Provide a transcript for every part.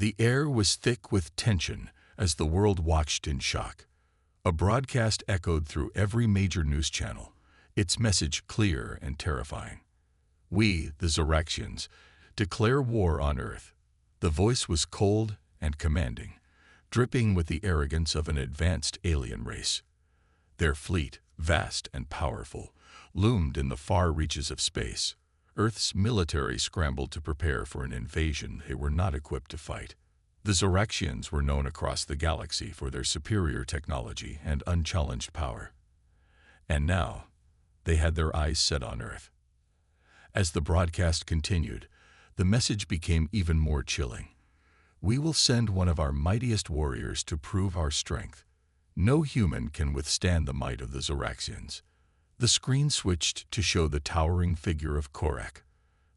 The air was thick with tension as the world watched in shock. A broadcast echoed through every major news channel, its message clear and terrifying. "We, the Zoraxians, declare war on Earth." The voice was cold and commanding, dripping with the arrogance of an advanced alien race. Their fleet, vast and powerful, loomed in the far reaches of space. Earth's military scrambled to prepare for an invasion they were not equipped to fight. The Zoraxians were known across the galaxy for their superior technology and unchallenged power. And now, they had their eyes set on Earth. As the broadcast continued, the message became even more chilling. "We will send one of our mightiest warriors to prove our strength. No human can withstand the might of the Zoraxians." The screen switched to show the towering figure of Korak,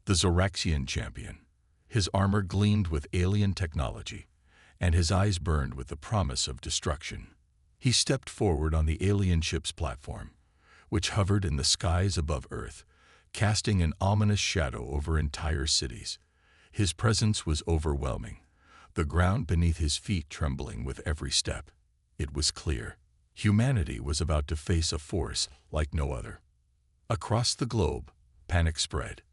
the Zoraxian champion. His armor gleamed with alien technology, and his eyes burned with the promise of destruction. He stepped forward on the alien ship's platform, which hovered in the skies above Earth, casting an ominous shadow over entire cities. His presence was overwhelming, the ground beneath his feet trembling with every step. It was clear. Humanity was about to face a force like no other. Across the globe, panic spread.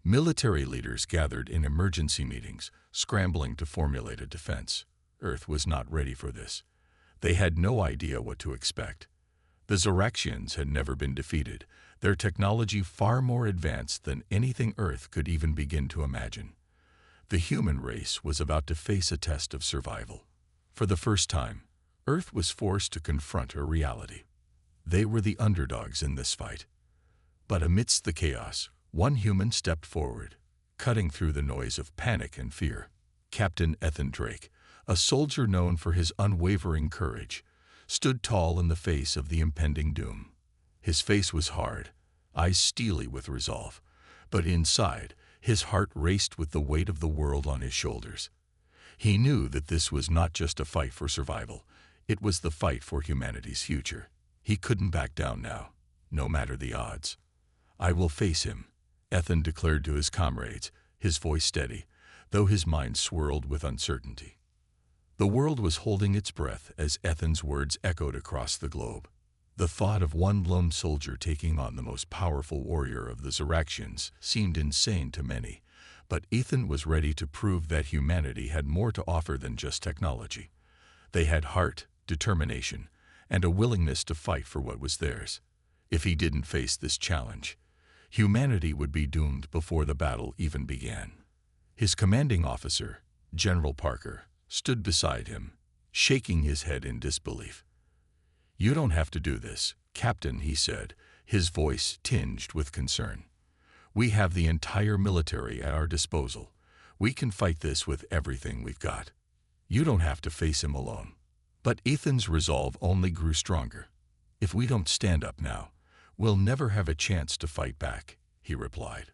Military leaders gathered in emergency meetings, scrambling to formulate a defense. Earth was not ready for this. They had no idea what to expect. The Zoraxians had never been defeated, their technology far more advanced than anything Earth could even begin to imagine. The human race was about to face a test of survival. For the first time, Earth was forced to confront a reality. They were the underdogs in this fight. But amidst the chaos, one human stepped forward, cutting through the noise of panic and fear. Captain Ethan Drake, a soldier known for his unwavering courage, stood tall in the face of the impending doom. His face was hard, eyes steely with resolve, but inside, his heart raced with the weight of the world on his shoulders. He knew that this was not just a fight for survival, it was the fight for humanity's future. He couldn't back down now, no matter the odds. "I will face him," Ethan declared to his comrades, his voice steady, though his mind swirled with uncertainty. The world was holding its breath as Ethan's words echoed across the globe. The thought of one lone soldier taking on the most powerful warrior of the Zoraxians seemed insane to many, but Ethan was ready to prove that humanity had more to offer than just technology. They had heart, determination, and a willingness to fight for what was theirs. If he didn't face this challenge, humanity would be doomed before the battle even began. His commanding officer, General Parker, stood beside him, shaking his head in disbelief. "You don't have to do this, Captain," he said, his voice tinged with concern. "We have the entire military at our disposal. We can fight this with everything we've got. You don't have to face him alone." But Ethan's resolve only grew stronger. "If we don't stand up now, we'll never have a chance to fight back," he replied.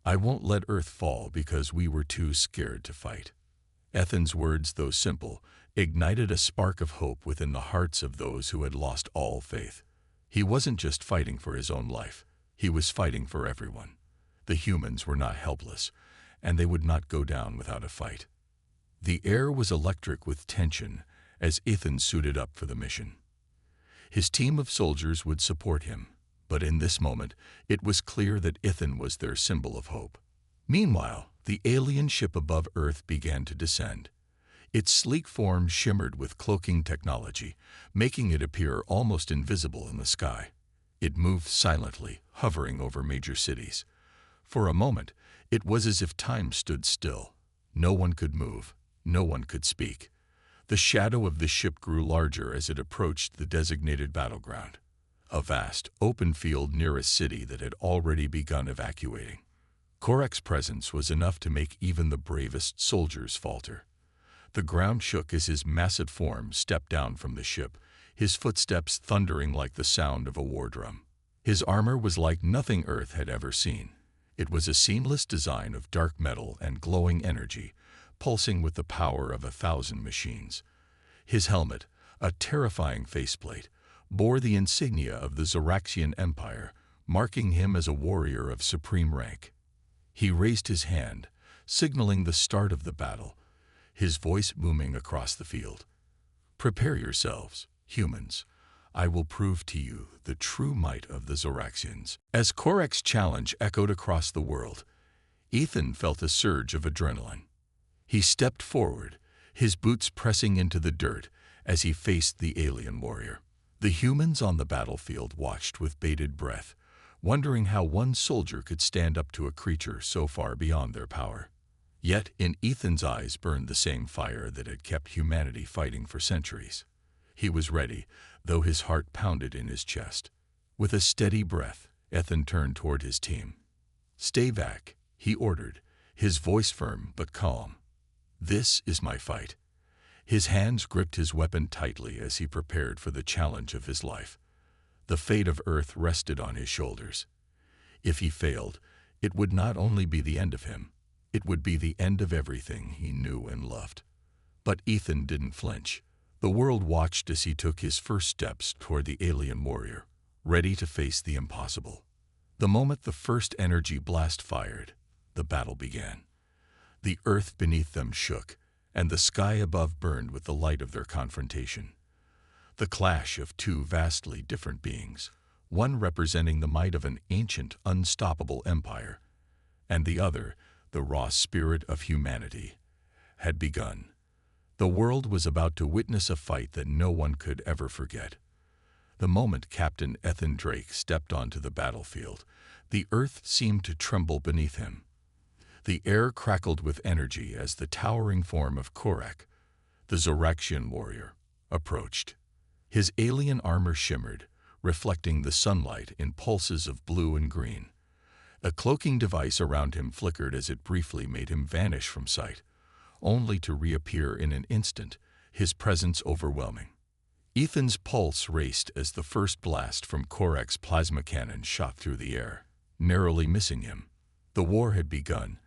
"I won't let Earth fall because we were too scared to fight." Ethan's words, though simple, ignited a spark of hope within the hearts of those who had lost all faith. He wasn't just fighting for his own life, he was fighting for everyone. The humans were not helpless, and they would not go down without a fight. The air was electric with tension as Ethan suited up for the mission. His team of soldiers would support him, but in this moment, it was clear that Ethan was their symbol of hope. Meanwhile, the alien ship above Earth began to descend. Its sleek form shimmered with cloaking technology, making it appear almost invisible in the sky. It moved silently, hovering over major cities. For a moment, it was as if time stood still. No one could move, no one could speak. The shadow of the ship grew larger as it approached the designated battleground, a vast, open field near a city that had already begun evacuating. Korak's presence was enough to make even the bravest soldiers falter. The ground shook as his massive form stepped down from the ship, his footsteps thundering like the sound of a war drum. His armor was like nothing Earth had ever seen. It was a seamless design of dark metal and glowing energy, pulsing with the power of 1,000 machines. His helmet, a terrifying faceplate, bore the insignia of the Zoraxian Empire, marking him as a warrior of supreme rank. He raised his hand, signaling the start of the battle, his voice booming across the field. "Prepare yourselves, humans. I will prove to you the true might of the Zoraxians." As Korak's challenge echoed across the world, Ethan felt a surge of adrenaline. He stepped forward, his boots pressing into the dirt as he faced the alien warrior. The humans on the battlefield watched with bated breath, wondering how one soldier could stand up to a creature so far beyond their power. Yet in Ethan's eyes burned the same fire that had kept humanity fighting for centuries. He was ready, though his heart pounded in his chest. With a steady breath, Ethan turned toward his team. "Stay back," he ordered, his voice firm but calm. "This is my fight." His hands gripped his weapon tightly as he prepared for the challenge of his life. The fate of Earth rested on his shoulders. If he failed, it would not only be the end of him, it would be the end of everything he knew and loved. But Ethan didn't flinch. The world watched as he took his first steps toward the alien warrior, ready to face the impossible. The moment the first energy blast fired, the battle began. The earth beneath them shook, and the sky above burned with the light of their confrontation. The clash of two vastly different beings, one representing the might of an ancient, unstoppable empire, and the other, the raw spirit of humanity, had begun. The world was about to witness a fight that no one could ever forget. The moment Captain Ethan Drake stepped onto the battlefield, the earth seemed to tremble beneath him. The air crackled with energy as the towering form of Korak, the Zoraxian warrior, approached. His alien armor shimmered, reflecting the sunlight in pulses of blue and green. A cloaking device around him flickered as it briefly made him vanish from sight, only to reappear in an instant, his presence overwhelming. Ethan's pulse raced as the first blast from Korak's plasma cannon shot through the air, narrowly missing him. The war had begun,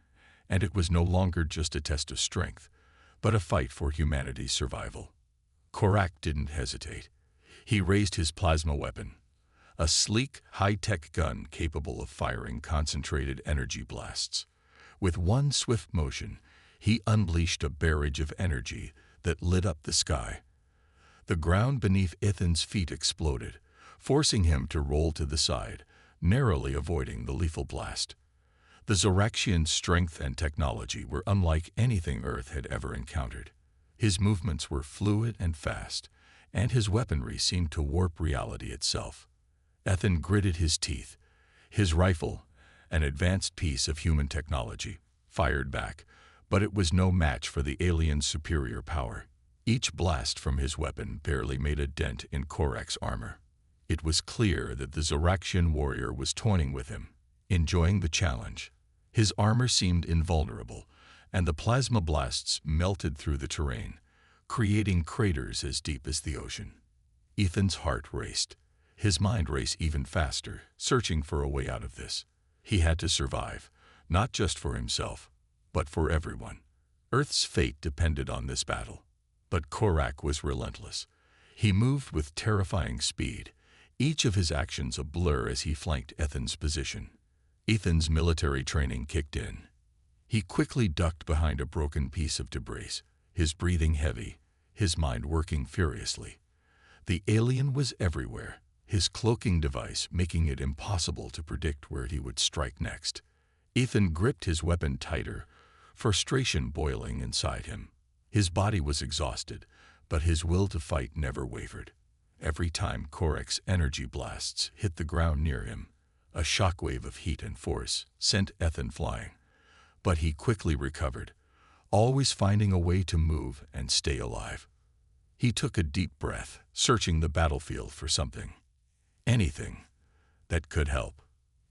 and it was no longer just a test of strength, but a fight for humanity's survival. Korak didn't hesitate. He raised his plasma weapon, a sleek, high-tech gun capable of firing concentrated energy blasts. With one swift motion, he unleashed a barrage of energy that lit up the sky. The ground beneath Ethan's feet exploded, forcing him to roll to the side, narrowly avoiding the lethal blast. The Zoraxian's strength and technology were unlike anything Earth had ever encountered. His movements were fluid and fast, and his weaponry seemed to warp reality itself. Ethan gritted his teeth. His rifle, an advanced piece of human technology, fired back, but it was no match for the alien's superior power. Each blast from his weapon barely made a dent in Korak's armor. It was clear that the Zoraxian warrior was toying with him, enjoying the challenge. His armor seemed invulnerable, and the plasma blasts melted through the terrain, creating craters as deep as the ocean. Ethan's heart raced. His mind raced even faster, searching for a way out of this. He had to survive, not just for himself, but for everyone. Earth's fate depended on this battle. But Korak was relentless. He moved with terrifying speed, each of his actions a blur as he flanked Ethan's position. Ethan's military training kicked in. He quickly ducked behind a broken piece of debris, his breathing heavy, his mind working furiously. The alien was everywhere, his cloaking device making it impossible to predict where he would strike next. Ethan gripped his weapon tighter, frustration boiling inside him. His body was exhausted, but his will to fight never wavered. Every time Korak's energy blasts hit the ground near him, a shockwave of heat and force sent Ethan flying. But he quickly recovered, always finding a way to move and stay alive. He took a deep breath, searching the battlefield for something, anything, that could help.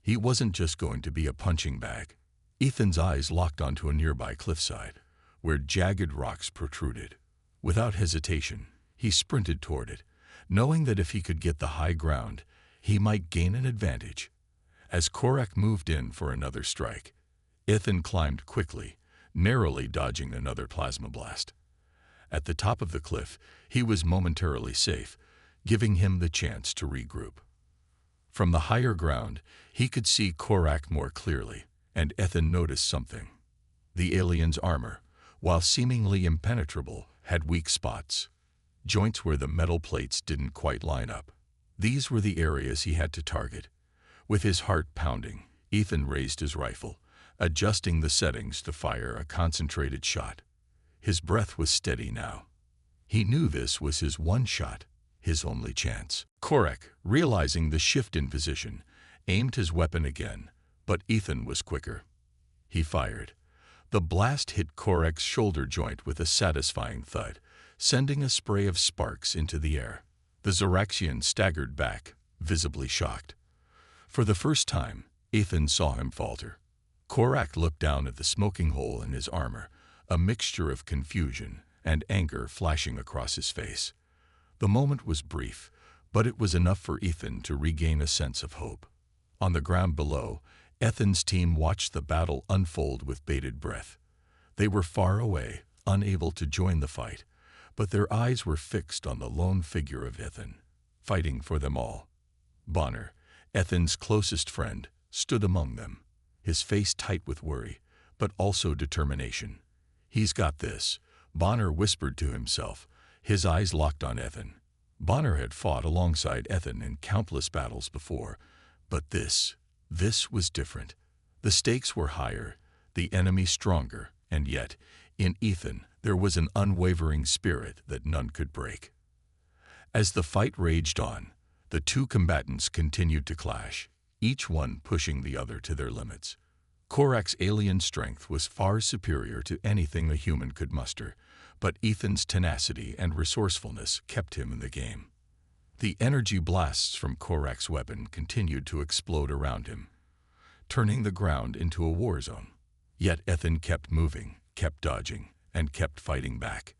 He wasn't just going to be a punching bag. Ethan's eyes locked onto a nearby cliffside, where jagged rocks protruded. Without hesitation, he sprinted toward it, knowing that if he could get the high ground, he might gain an advantage. As Korak moved in for another strike, Ethan climbed quickly, narrowly dodging another plasma blast. At the top of the cliff, he was momentarily safe, giving him the chance to regroup. From the higher ground, he could see Korak more clearly, and Ethan noticed something. The alien's armor, while seemingly impenetrable, had weak spots, joints where the metal plates didn't quite line up. These were the areas he had to target. With his heart pounding, Ethan raised his rifle, adjusting the settings to fire a concentrated shot. His breath was steady now. He knew this was his one shot, his only chance. Korak, realizing the shift in position, aimed his weapon again, but Ethan was quicker. He fired. The blast hit Korak's shoulder joint with a satisfying thud, sending a spray of sparks into the air. The Zoraxian staggered back, visibly shocked. For the first time, Ethan saw him falter. Korak looked down at the smoking hole in his armor, a mixture of confusion and anger flashing across his face. The moment was brief, but it was enough for Ethan to regain a sense of hope. On the ground below, Ethan's team watched the battle unfold with bated breath. They were far away, unable to join the fight, but their eyes were fixed on the lone figure of Ethan, fighting for them all. Bonner, Ethan's closest friend, stood among them, his face tight with worry, but also determination. "He's got this," Bonner whispered to himself, his eyes locked on Ethan. Bonner had fought alongside Ethan in countless battles before, but this was different. The stakes were higher, the enemy stronger, and yet, in Ethan, there was an unwavering spirit that none could break. As the fight raged on, the two combatants continued to clash, each one pushing the other to their limits. Korak's alien strength was far superior to anything a human could muster, but Ethan's tenacity and resourcefulness kept him in the game. The energy blasts from Korak's weapon continued to explode around him, turning the ground into a war zone. Yet Ethan kept moving, kept dodging, and kept fighting back.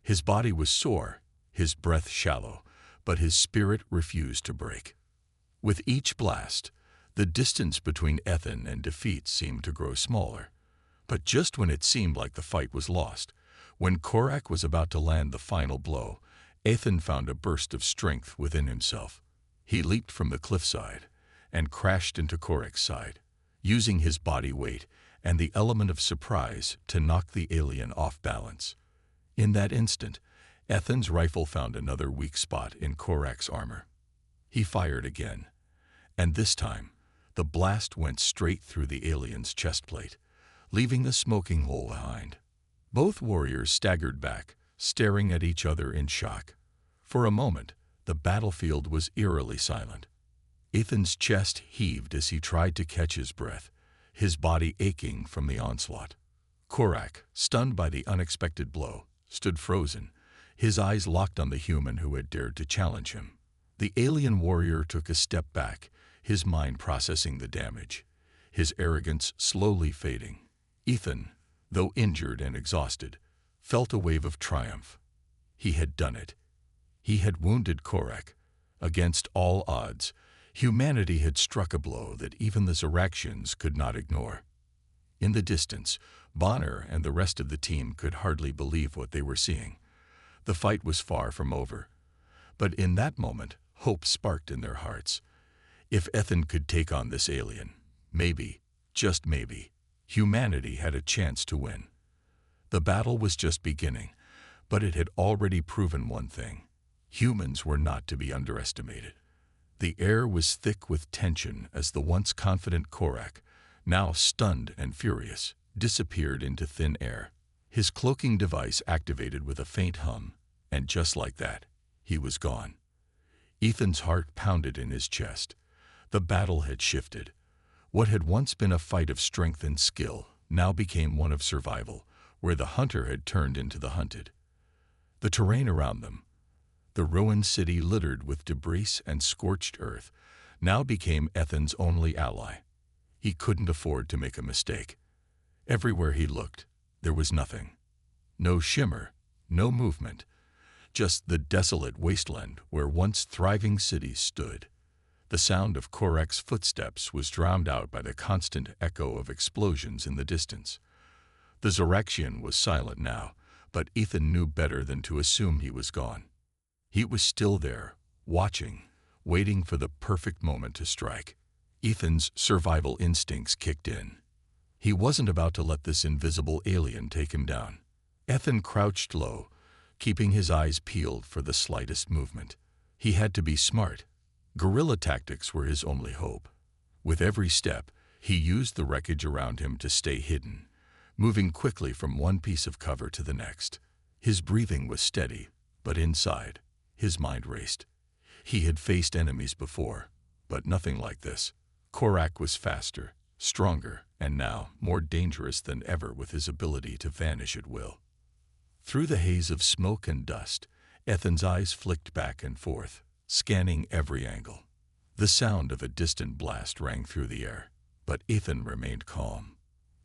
His body was sore, his breath shallow, but his spirit refused to break. With each blast, the distance between Ethan and defeat seemed to grow smaller. But just when it seemed like the fight was lost, when Korak was about to land the final blow, Ethan found a burst of strength within himself. He leaped from the cliffside and crashed into Korak's side, using his body weight and the element of surprise to knock the alien off balance. In that instant, Ethan's rifle found another weak spot in Korak's armor. He fired again, and this time, the blast went straight through the alien's chest plate, leaving the smoking hole behind. Both warriors staggered back, staring at each other in shock. For a moment, the battlefield was eerily silent. Ethan's chest heaved as he tried to catch his breath, his body aching from the onslaught. Korak, stunned by the unexpected blow, stood frozen, his eyes locked on the human who had dared to challenge him. The alien warrior took a step back, his mind processing the damage, his arrogance slowly fading. Ethan, though injured and exhausted, felt a wave of triumph. He had done it. He had wounded Korak. Against all odds, humanity had struck a blow that even the Zoraxians could not ignore. In the distance, Bonner and the rest of the team could hardly believe what they were seeing. The fight was far from over. But in that moment, hope sparked in their hearts. If Ethan could take on this alien, maybe, just maybe, humanity had a chance to win. The battle was just beginning, but it had already proven one thing. Humans were not to be underestimated. The air was thick with tension as the once confident Korak, now stunned and furious, disappeared into thin air. His cloaking device activated with a faint hum, and just like that, he was gone. Ethan's heart pounded in his chest. The battle had shifted. What had once been a fight of strength and skill now became one of survival, where the hunter had turned into the hunted. The terrain around them, the ruined city littered with debris and scorched earth, now became Ethan's only ally. He couldn't afford to make a mistake. Everywhere he looked, there was nothing. No shimmer, no movement, just the desolate wasteland where once thriving cities stood. The sound of Korak's footsteps was drowned out by the constant echo of explosions in the distance. The Zoraxian was silent now, but Ethan knew better than to assume he was gone. He was still there, watching, waiting for the perfect moment to strike. Ethan's survival instincts kicked in. He wasn't about to let this invisible alien take him down. Ethan crouched low, keeping his eyes peeled for the slightest movement. He had to be smart. Guerrilla tactics were his only hope. With every step, he used the wreckage around him to stay hidden, moving quickly from one piece of cover to the next. His breathing was steady, but inside, his mind raced. He had faced enemies before, but nothing like this. Korak was faster, stronger, and now more dangerous than ever with his ability to vanish at will. Through the haze of smoke and dust, Ethan's eyes flicked back and forth, scanning every angle. The sound of a distant blast rang through the air, but Ethan remained calm.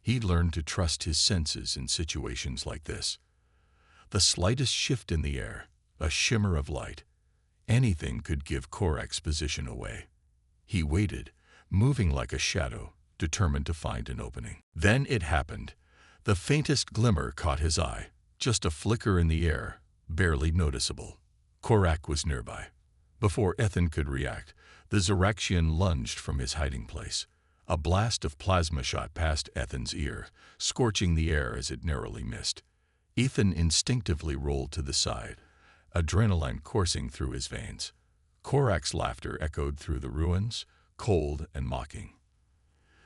He'd learned to trust his senses in situations like this. The slightest shift in the air, a shimmer of light, anything could give Korak's position away. He waited, moving like a shadow, determined to find an opening. Then it happened. The faintest glimmer caught his eye, just a flicker in the air, barely noticeable. Korak was nearby. Before Ethan could react, the Zoraxian lunged from his hiding place. A blast of plasma shot past Ethan's ear, scorching the air as it narrowly missed. Ethan instinctively rolled to the side, adrenaline coursing through his veins. Korak's laughter echoed through the ruins, cold and mocking.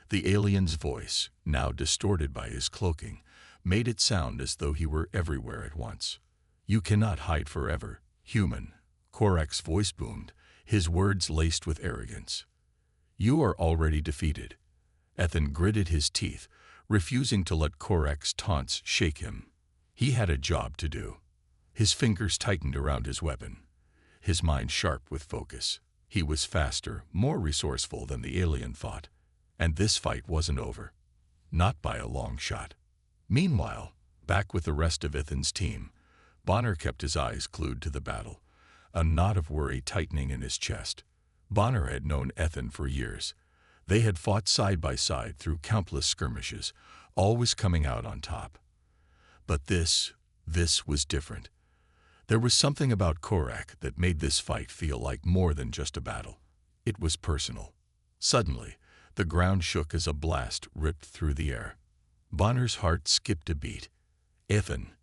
The alien's voice, now distorted by his cloaking, made it sound as though he were everywhere at once. "You cannot hide forever, human," Korak's voice boomed, his words laced with arrogance. "You are already defeated." Ethan gritted his teeth, refusing to let Korak's taunts shake him. He had a job to do. His fingers tightened around his weapon, his mind sharp with focus. He was faster, more resourceful than the alien thought, and this fight wasn't over. Not by a long shot. Meanwhile, back with the rest of Ethan's team, Bonner kept his eyes glued to the battle, a knot of worry tightening in his chest. Bonner had known Ethan for years. They had fought side by side through countless skirmishes, always coming out on top. But this was different. There was something about Korak that made this fight feel like more than just a battle. It was personal. Suddenly, the ground shook as a blast ripped through the air. Bonner's heart skipped a beat. "Ethan,"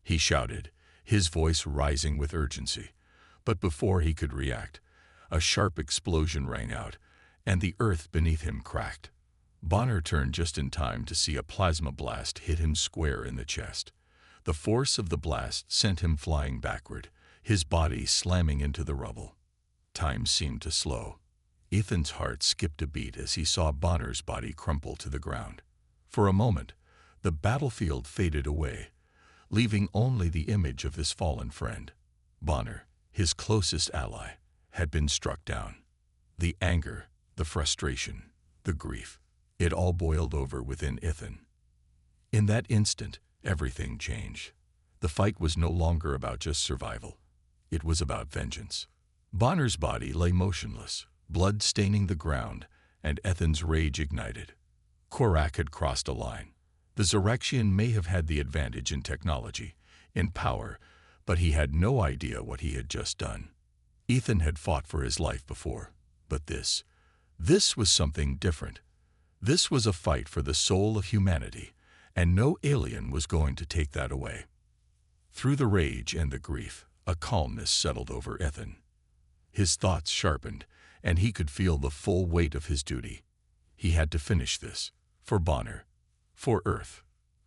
he shouted, his voice rising with urgency. But before he could react, a sharp explosion rang out, and the earth beneath him cracked. Bonner turned just in time to see a plasma blast hit him square in the chest. The force of the blast sent him flying backward, his body slamming into the rubble. Time seemed to slow. Ethan's heart skipped a beat as he saw Bonner's body crumple to the ground. For a moment, the battlefield faded away, leaving only the image of his fallen friend. Bonner, his closest ally, had been struck down. The anger, the frustration, the grief, it all boiled over within Ethan. In that instant, everything changed. The fight was no longer about just survival. It was about vengeance. Bonner's body lay motionless, blood staining the ground, and Ethan's rage ignited. Korak had crossed a line. The Zoraxian may have had the advantage in technology, in power, but he had no idea what he had just done. Ethan had fought for his life before, but this was something different. This was a fight for the soul of humanity, and no alien was going to take that away. Through the rage and the grief, a calmness settled over Ethan. His thoughts sharpened, and he could feel the full weight of his duty. He had to finish this, for Bonner, for Earth.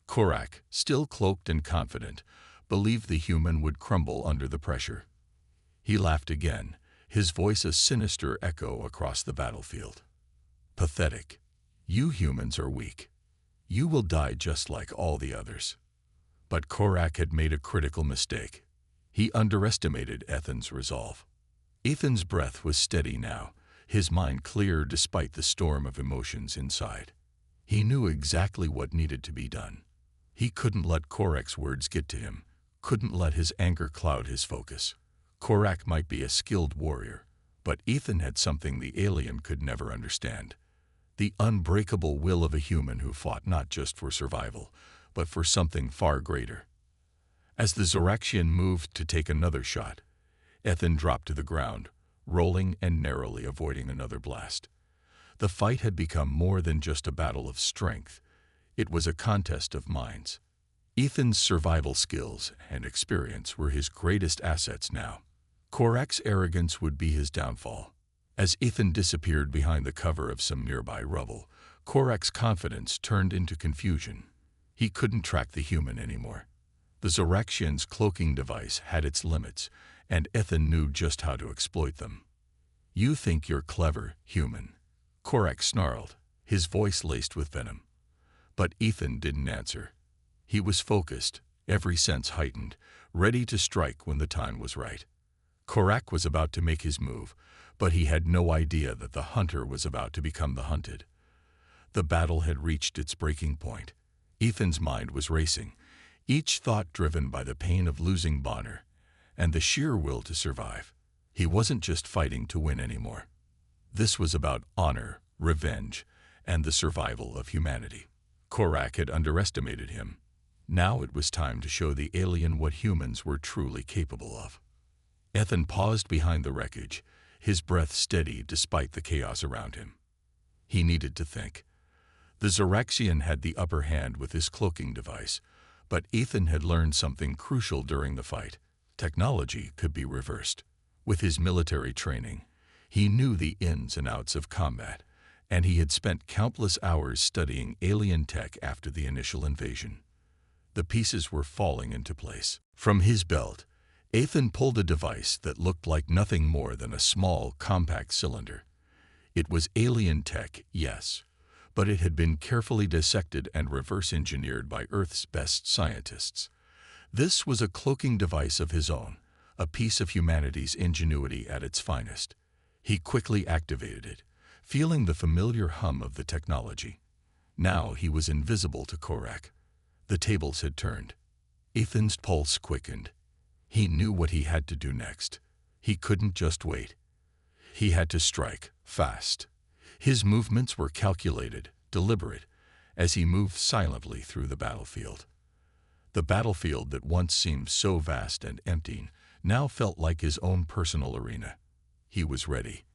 Korak, still cloaked and confident, believed the human would crumble under the pressure. He laughed again, his voice a sinister echo across the battlefield. "Pathetic. You humans are weak. You will die just like all the others." But Korak had made a critical mistake. He underestimated Ethan's resolve. Ethan's breath was steady now, his mind clear despite the storm of emotions inside. He knew exactly what needed to be done. He couldn't let Korak's words get to him, couldn't let his anger cloud his focus. Korak might be a skilled warrior, but Ethan had something the alien could never understand. The unbreakable will of a human who fought not just for survival, but for something far greater. As the Zoraxian moved to take another shot, Ethan dropped to the ground, rolling and narrowly avoiding another blast. The fight had become more than just a battle of strength. It was a contest of minds. Ethan's survival skills and experience were his greatest assets now. Korak's arrogance would be his downfall. As Ethan disappeared behind the cover of some nearby rubble, Korak's confidence turned into confusion. He couldn't track the human anymore. The Zoraxian's cloaking device had its limits, and Ethan knew just how to exploit them. "You think you're clever, human," Korak snarled, his voice laced with venom. But Ethan didn't answer. He was focused, every sense heightened, ready to strike when the time was right. Korak was about to make his move, but he had no idea that the hunter was about to become the hunted. The battle had reached its breaking point. Ethan's mind was racing, each thought driven by the pain of losing Bonner and the sheer will to survive. He wasn't just fighting to win anymore. This was about honor, revenge, and the survival of humanity. Korak had underestimated him. Now it was time to show the alien what humans were truly capable of. Ethan paused behind the wreckage, his breath steady despite the chaos around him. He needed to think. The Zoraxian had the upper hand with his cloaking device, but Ethan had learned something crucial during the fight. Technology could be reversed. With his military training, he knew the ins and outs of combat, and he had spent countless hours studying alien tech after the initial invasion. The pieces were falling into place. From his belt, Ethan pulled a device that looked like nothing more than a small, compact cylinder. It was alien tech, yes, but it had been carefully dissected and reverse-engineered by Earth's best scientists. This was a cloaking device of his own, a piece of humanity's ingenuity at its finest. He quickly activated it, feeling the familiar hum of the technology. Now he was invisible to Korak. The tables had turned. Ethan's pulse quickened. He knew what he had to do next. He couldn't just wait. He had to strike, fast. His movements were calculated, deliberate, as he moved silently through the battlefield. The battlefield that once seemed so vast and empty now felt like his own personal arena. He was ready.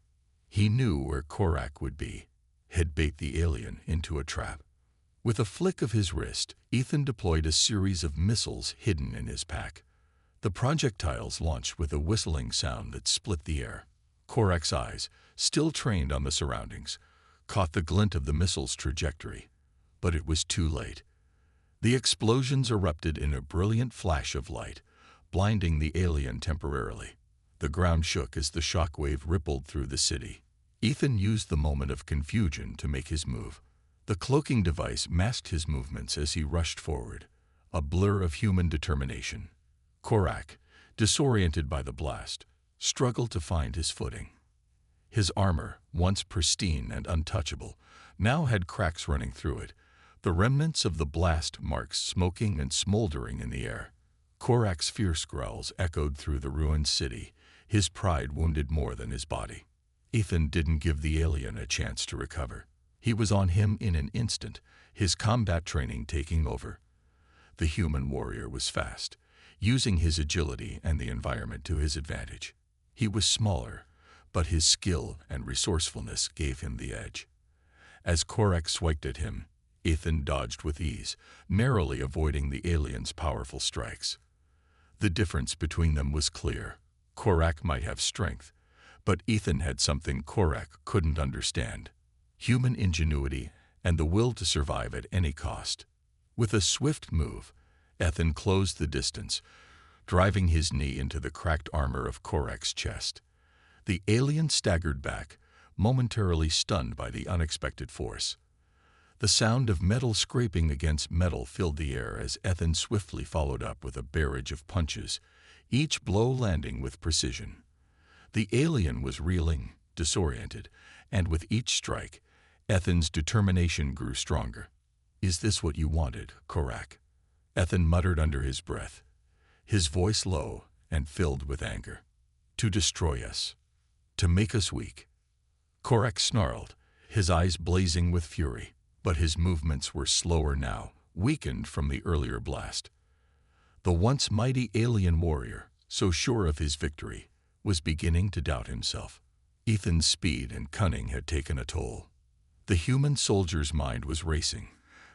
He knew where Korak would be. He'd bait the alien into a trap. With a flick of his wrist, Ethan deployed a series of missiles hidden in his pack. The projectiles launched with a whistling sound that split the air. Korak's eyes, still trained on the surroundings, caught the glint of the missile's trajectory. But it was too late. The explosions erupted in a brilliant flash of light, blinding the alien temporarily. The ground shook as the shockwave rippled through the city. Ethan used the moment of confusion to make his move. The cloaking device masked his movements as he rushed forward, a blur of human determination. Korak, disoriented by the blast, struggled to find his footing. His armor, once pristine and untouchable, now had cracks running through it, the remnants of the blast marks smoking and smoldering in the air. Korak's fierce growls echoed through the ruined city, his pride wounded more than his body. Ethan didn't give the alien a chance to recover. He was on him in an instant, his combat training taking over. The human warrior was fast, using his agility and the environment to his advantage. He was smaller, but his skill and resourcefulness gave him the edge. As Korak swiped at him, Ethan dodged with ease, narrowly avoiding the alien's powerful strikes. The difference between them was clear. Korak might have strength, but Ethan had something Korak couldn't understand: human ingenuity and the will to survive at any cost. With a swift move, Ethan closed the distance, driving his knee into the cracked armor of Korak's chest. The alien staggered back, momentarily stunned by the unexpected force. The sound of metal scraping against metal filled the air as Ethan swiftly followed up with a barrage of punches, each blow landing with precision. The alien was reeling, disoriented, and with each strike, Ethan's determination grew stronger. "Is this what you wanted, Korak?" Ethan muttered under his breath, his voice low and filled with anger. "To destroy us. To make us weak." Korak snarled, his eyes blazing with fury, but his movements were slower now, weakened from the earlier blast. The once mighty alien warrior, so sure of his victory, was beginning to doubt himself. Ethan's speed and cunning had taken a toll. The human soldier's mind was racing.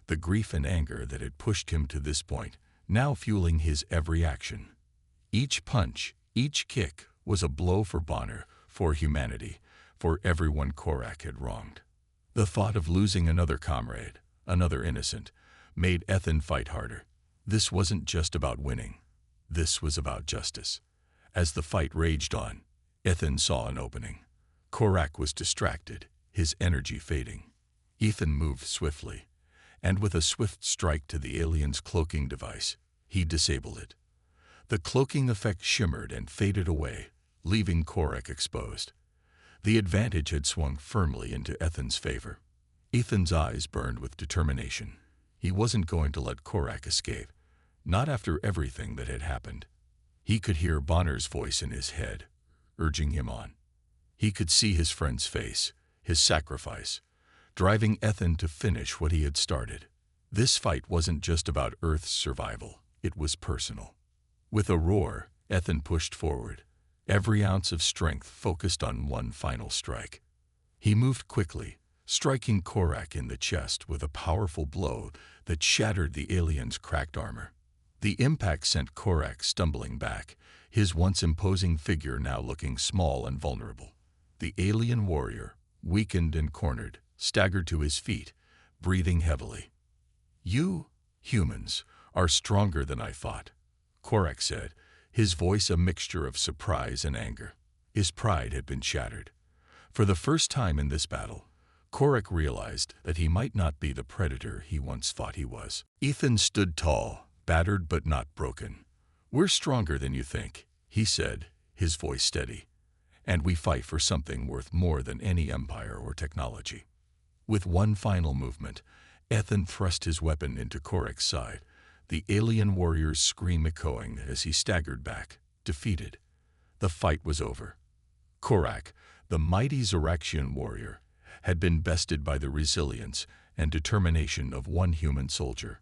The grief and anger that had pushed him to this point now fueling his every action. Each punch, each kick was a blow for Bonner, for humanity, for everyone Korak had wronged. The thought of losing another comrade, another innocent, made Ethan fight harder. This wasn't just about winning. This was about justice. As the fight raged on, Ethan saw an opening. Korak was distracted, his energy fading. Ethan moved swiftly, and with a swift strike to the alien's cloaking device, he disabled it. The cloaking effect shimmered and faded away, leaving Korak exposed. The advantage had swung firmly into Ethan's favor. Ethan's eyes burned with determination. He wasn't going to let Korak escape, not after everything that had happened. He could hear Bonner's voice in his head, urging him on. He could see his friend's face, his sacrifice, driving Ethan to finish what he had started. This fight wasn't just about Earth's survival, it was personal. With a roar, Ethan pushed forward, every ounce of strength focused on one final strike. He moved quickly, striking Korak in the chest with a powerful blow that shattered the alien's cracked armor. The impact sent Korak stumbling back, his once imposing figure now looking small and vulnerable. The alien warrior, weakened and cornered, staggered to his feet, breathing heavily. "You, humans, are stronger than I thought," Korak said, his voice a mixture of surprise and anger. His pride had been shattered. For the first time in this battle, Korak realized that he might not be the predator he once thought he was. Ethan stood tall, battered but not broken. "We're stronger than you think," he said, his voice steady. "And we fight for something worth more than any empire or technology." With one final movement, Ethan thrust his weapon into Korak's side, the alien warrior's scream echoing as he staggered back, defeated. The fight was over. Korak, the mighty Zoraxian warrior, had been bested by the resilience and determination of one human soldier.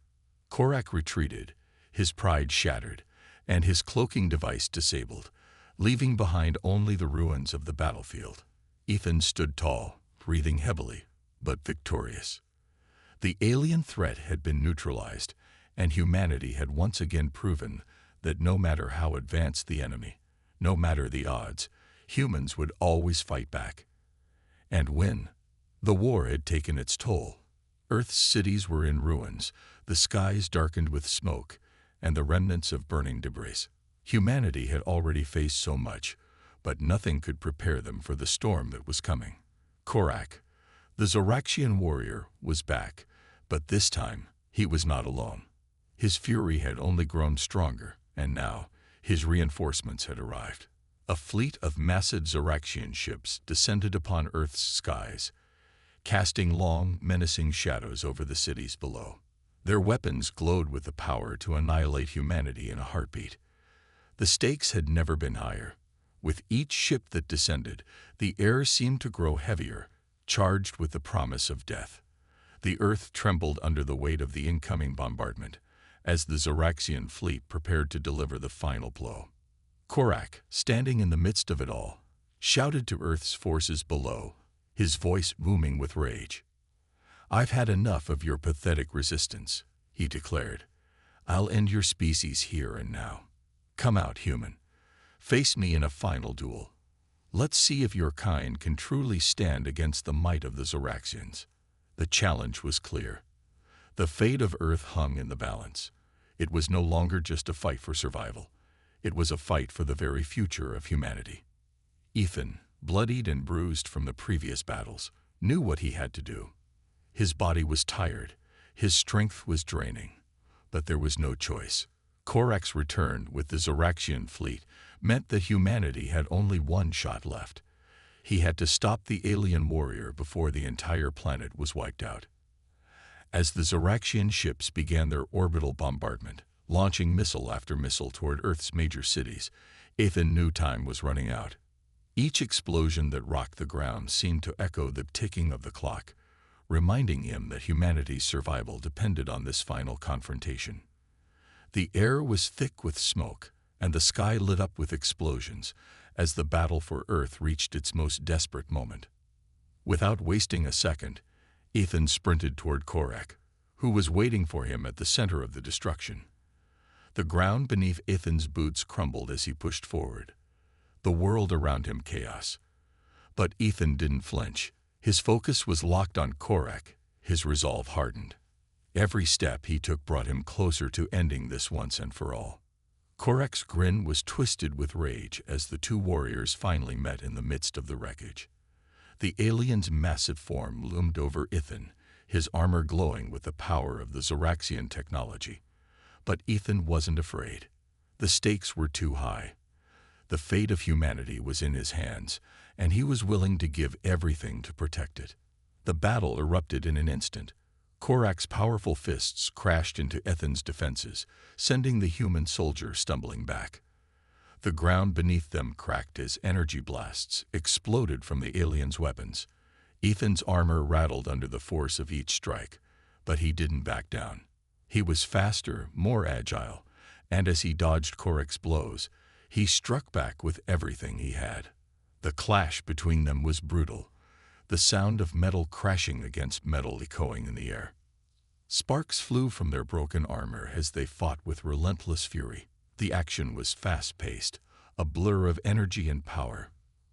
Korak retreated, his pride shattered, and his cloaking device disabled, leaving behind only the ruins of the battlefield. Ethan stood tall, breathing heavily, but victorious. The alien threat had been neutralized, and humanity had once again proven that no matter how advanced the enemy, no matter the odds, humans would always fight back. And win. The war had taken its toll. Earth's cities were in ruins, the skies darkened with smoke, and the remnants of burning debris. Humanity had already faced so much, but nothing could prepare them for the storm that was coming. Korak, the Zoraxian warrior, was back, but this time he was not alone. His fury had only grown stronger, and now his reinforcements had arrived. A fleet of massive Zoraxian ships descended upon Earth's skies, casting long, menacing shadows over the cities below. Their weapons glowed with the power to annihilate humanity in a heartbeat. The stakes had never been higher. With each ship that descended, the air seemed to grow heavier, charged with the promise of death. The earth trembled under the weight of the incoming bombardment, as the Zoraxian fleet prepared to deliver the final blow. Korak, standing in the midst of it all, shouted to Earth's forces below, his voice booming with rage. "I've had enough of your pathetic resistance," he declared. "I'll end your species here and now. Come out, human. Face me in a final duel. Let's see if your kind can truly stand against the might of the Zoraxians." The challenge was clear. The fate of Earth hung in the balance. It was no longer just a fight for survival. It was a fight for the very future of humanity. Ethan, bloodied and bruised from the previous battles, knew what he had to do. His body was tired, his strength was draining, but there was no choice. Korak's return with the Zoraxian fleet meant that humanity had only one shot left. He had to stop the alien warrior before the entire planet was wiped out. As the Zoraxian ships began their orbital bombardment, launching missile after missile toward Earth's major cities, Ethan knew time was running out. Each explosion that rocked the ground seemed to echo the ticking of the clock, reminding him that humanity's survival depended on this final confrontation. The air was thick with smoke, and the sky lit up with explosions as the battle for Earth reached its most desperate moment. Without wasting a second, Ethan sprinted toward Korak, who was waiting for him at the center of the destruction. The ground beneath Ethan's boots crumbled as he pushed forward. The world around him chaos. But Ethan didn't flinch. His focus was locked on Korak, his resolve hardened. Every step he took brought him closer to ending this once and for all. Korak's grin was twisted with rage as the two warriors finally met in the midst of the wreckage. The alien's massive form loomed over Ethan, his armor glowing with the power of the Zoraxian technology. But Ethan wasn't afraid. The stakes were too high. The fate of humanity was in his hands, and he was willing to give everything to protect it. The battle erupted in an instant. Korak's powerful fists crashed into Ethan's defenses, sending the human soldier stumbling back. The ground beneath them cracked as energy blasts exploded from the alien's weapons. Ethan's armor rattled under the force of each strike, but he didn't back down. He was faster, more agile, and as he dodged Korak's blows, he struck back with everything he had. The clash between them was brutal, the sound of metal crashing against metal echoing in the air. Sparks flew from their broken armor as they fought with relentless fury. The action was fast-paced, a blur of energy and power.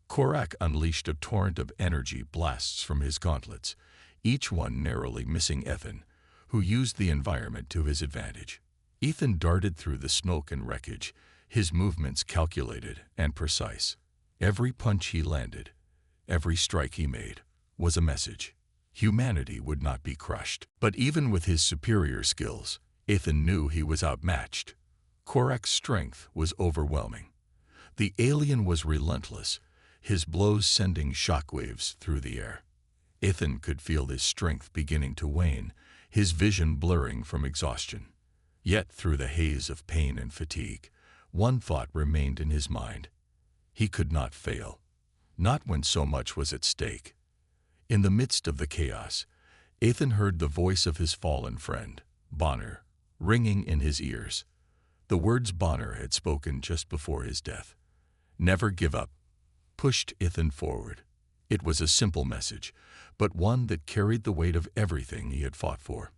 Korak unleashed a torrent of energy blasts from his gauntlets, each one narrowly missing Ethan, who used the environment to his advantage. Ethan darted through the smoke and wreckage, his movements calculated and precise. Every punch he landed, every strike he made, was a message. Humanity would not be crushed. But even with his superior skills, Ethan knew he was outmatched. Korak's strength was overwhelming. The alien was relentless, his blows sending shockwaves through the air. Ethan could feel his strength beginning to wane, his vision blurring from exhaustion. Yet through the haze of pain and fatigue, one thought remained in his mind. He could not fail, not when so much was at stake. In the midst of the chaos, Ethan heard the voice of his fallen friend, Bonner, ringing in his ears. The words Bonner had spoken just before his death. Never give up, pushed Ethan forward. It was a simple message, but one that carried the weight of everything he had fought for.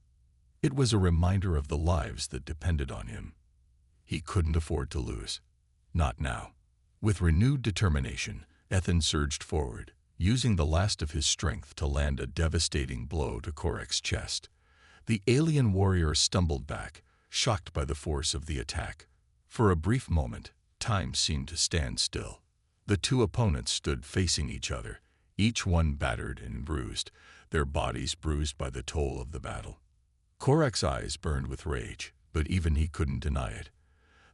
It was a reminder of the lives that depended on him. He couldn't afford to lose. Not now. With renewed determination, Ethan surged forward, using the last of his strength to land a devastating blow to Korak's chest. The alien warrior stumbled back, shocked by the force of the attack. For a brief moment, time seemed to stand still. The two opponents stood facing each other, each one battered and bruised, their bodies bruised by the toll of the battle. Korak's eyes burned with rage, but even he couldn't deny it.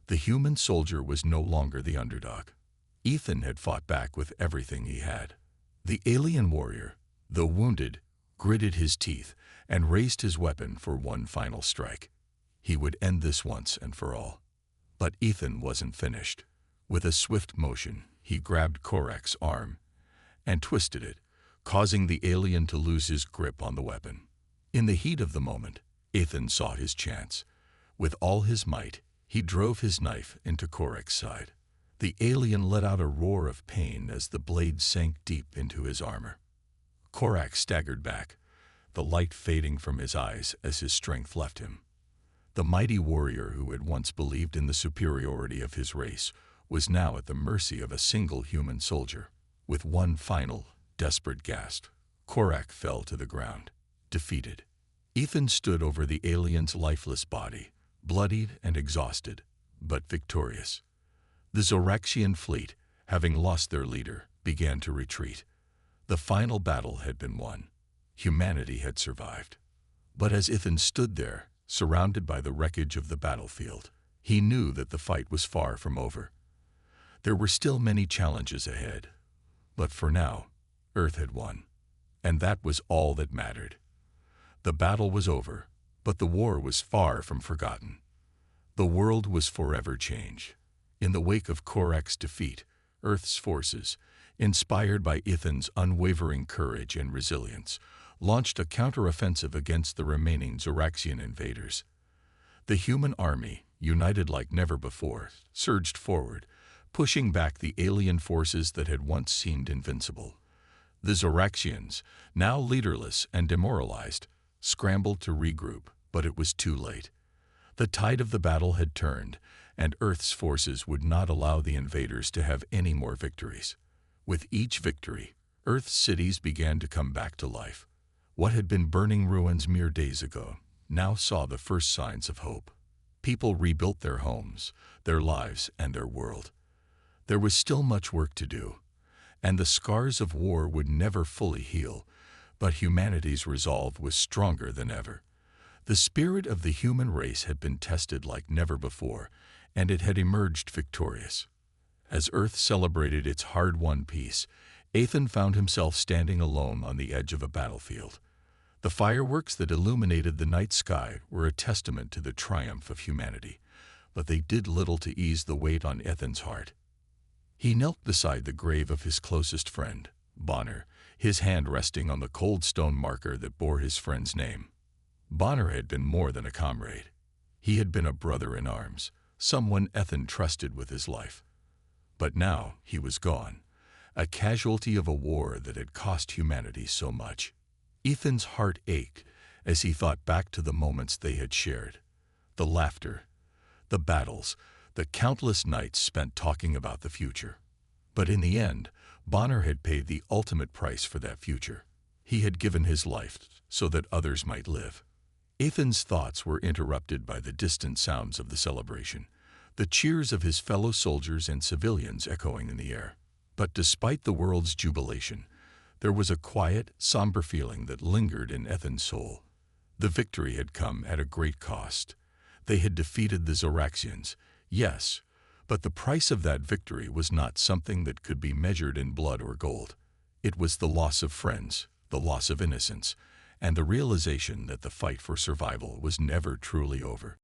The human soldier was no longer the underdog. Ethan had fought back with everything he had. The alien warrior, though wounded, gritted his teeth and raised his weapon for one final strike. He would end this once and for all. But Ethan wasn't finished. With a swift motion, he grabbed Korak's arm and twisted it, causing the alien to lose his grip on the weapon. In the heat of the moment, Ethan sought his chance. With all his might, he drove his knife into Korak's side. The alien let out a roar of pain as the blade sank deep into his armor. Korak staggered back, the light fading from his eyes as his strength left him. The mighty warrior who had once believed in the superiority of his race was now at the mercy of a single human soldier. With one final, desperate gasp, Korak fell to the ground, defeated. Ethan stood over the alien's lifeless body, bloodied and exhausted, but victorious. The Zoraxian fleet, having lost their leader, began to retreat. The final battle had been won. Humanity had survived. But as Ethan stood there, surrounded by the wreckage of the battlefield, he knew that the fight was far from over. There were still many challenges ahead, but for now, Earth had won, and that was all that mattered. The battle was over, but the war was far from forgotten. The world was forever changed. In the wake of Korak's defeat, Earth's forces, inspired by Ethan's unwavering courage and resilience, launched a counteroffensive against the remaining Zoraxian invaders. The human army, united like never before, surged forward, pushing back the alien forces that had once seemed invincible. The Zoraxians, now leaderless and demoralized, scrambled to regroup, but it was too late. The tide of the battle had turned, and Earth's forces would not allow the invaders to have any more victories. With each victory, Earth's cities began to come back to life. What had been burning ruins mere days ago now saw the first signs of hope. People rebuilt their homes, their lives, and their world. There was still much work to do, and the scars of war would never fully heal, but humanity's resolve was stronger than ever. The spirit of the human race had been tested like never before, and it had emerged victorious. As Earth celebrated its hard-won peace, Ethan found himself standing alone on the edge of a battlefield. The fireworks that illuminated the night sky were a testament to the triumph of humanity, but they did little to ease the weight on Ethan's heart. He knelt beside the grave of his closest friend, Bonner, his hand resting on the cold stone marker that bore his friend's name. Bonner had been more than a comrade. He had been a brother in arms, someone Ethan trusted with his life. But now he was gone, a casualty of a war that had cost humanity so much. Ethan's heart ached as he thought back to the moments they had shared. The laughter, the battles, the countless nights spent talking about the future. But in the end, Bonner had paid the ultimate price for that future. He had given his life so that others might live. Ethan's thoughts were interrupted by the distant sounds of the celebration, the cheers of his fellow soldiers and civilians echoing in the air. But despite the world's jubilation, there was a quiet, somber feeling that lingered in Ethan's soul. The victory had come at a great cost. They had defeated the Zoraxians, yes, but the price of that victory was not something that could be measured in blood or gold. It was the loss of friends, the loss of innocence, and the realization that the fight for survival was never truly over.